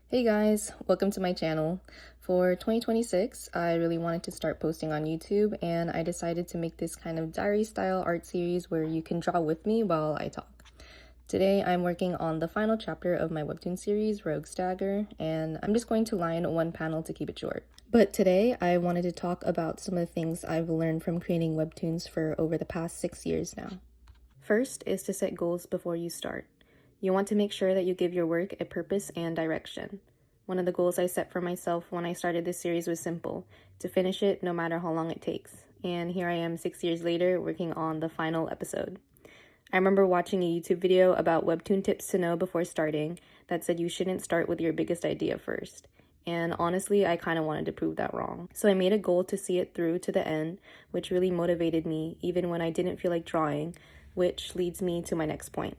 Hey guys, welcome to my channel. For 2026, I really wanted to start posting on YouTube, and I decided to make this kind of diary style art series where you can draw with me while I talk. Today I'm working on the final chapter of my webtoon series, Rogue Stagger, and I'm just going to line one panel to keep it short. But today I wanted to talk about some of the things I've learned from creating webtoons for over the past 6 years now. First is to set goals before you start. You want to make sure that you give your work a purpose and direction. One of the goals I set for myself when I started this series was simple: to finish it no matter how long it takes. And here I am 6 years later working on the final episode. I remember watching a YouTube video about webtoon tips to know before starting that said you shouldn't start with your biggest idea first. And honestly, I kind of wanted to prove that wrong. So I made a goal to see it through to the end, which really motivated me even when I didn't feel like drawing, which leads me to my next point.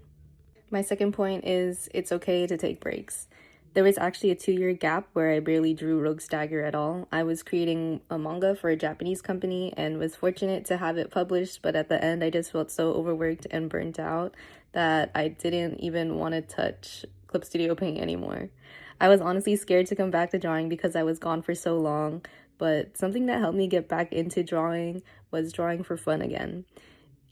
My second point is it's okay to take breaks. There was actually a 2-year gap where I barely drew Rogue Stagger at all. I was creating a manga for a Japanese company and was fortunate to have it published, but at the end I just felt so overworked and burnt out that I didn't even want to touch Clip Studio Paint anymore. I was honestly scared to come back to drawing because I was gone for so long, but something that helped me get back into drawing was drawing for fun again.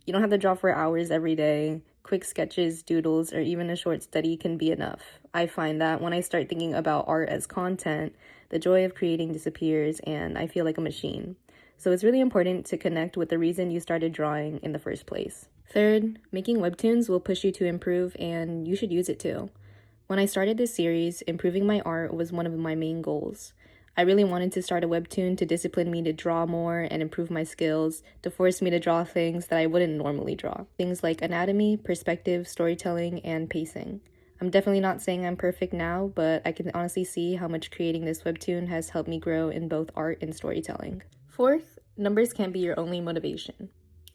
You don't have to draw for hours every day. Quick sketches, doodles, or even a short study can be enough. I find that when I start thinking about art as content, the joy of creating disappears and I feel like a machine. So it's really important to connect with the reason you started drawing in the first place. Third, making webtoons will push you to improve, and you should use it too. When I started this series, improving my art was one of my main goals. I really wanted to start a webtoon to discipline me to draw more and improve my skills, to force me to draw things that I wouldn't normally draw. Things like anatomy, perspective, storytelling, and pacing. I'm definitely not saying I'm perfect now, but I can honestly see how much creating this webtoon has helped me grow in both art and storytelling. Fourth, numbers can't be your only motivation.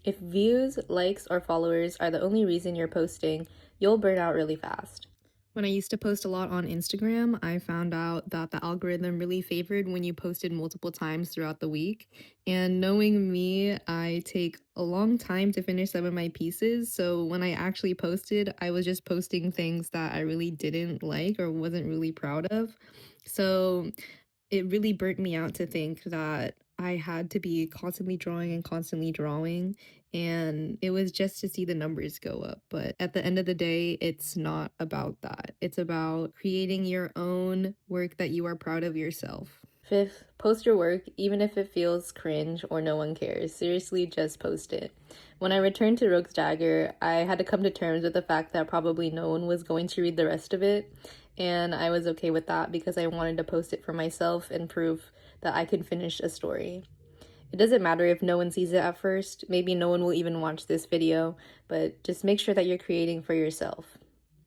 If views, likes, or followers are the only reason you're posting, you'll burn out really fast. When I used to post a lot on Instagram, I found out that the algorithm really favored when you posted multiple times throughout the week. And knowing me, I take a long time to finish some of my pieces. So when I actually posted, I was just posting things that I really didn't like or wasn't really proud of. So it really burnt me out to think that I had to be constantly drawing and constantly drawing, and it was just to see the numbers go up. But at the end of the day, it's not about that. It's about creating your own work that you are proud of yourself. Fifth, post your work, even if it feels cringe or no one cares. Seriously, just post it. When I returned to Rogue's Dagger, I had to come to terms with the fact that probably no one was going to read the rest of it, and I was okay with that because I wanted to post it for myself and prove that I could finish a story. It doesn't matter if no one sees it at first. Maybe no one will even watch this video, but just make sure that you're creating for yourself.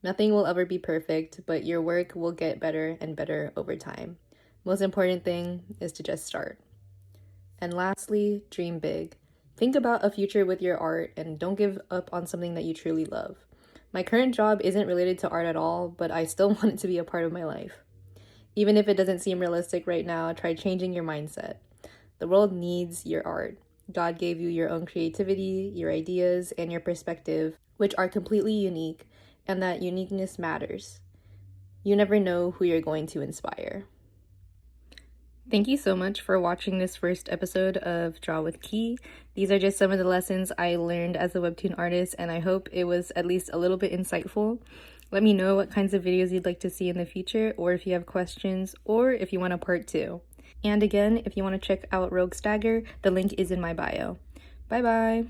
Nothing will ever be perfect, but your work will get better and better over time. Most important thing is to just start. And lastly, dream big. Think about a future with your art and don't give up on something that you truly love. My current job isn't related to art at all, but I still want it to be a part of my life. Even if it doesn't seem realistic right now, try changing your mindset. The world needs your art. God gave you your own creativity, your ideas, and your perspective, which are completely unique, and that uniqueness matters. You never know who you're going to inspire. Thank you so much for watching this first episode of Draw with Key. These are just some of the lessons I learned as a webtoon artist, and I hope it was at least a little bit insightful. Let me know what kinds of videos you'd like to see in the future, or if you have questions, or if you want a part 2. And again, if you want to check out Rogue Stagger, the link is in my bio. Bye bye!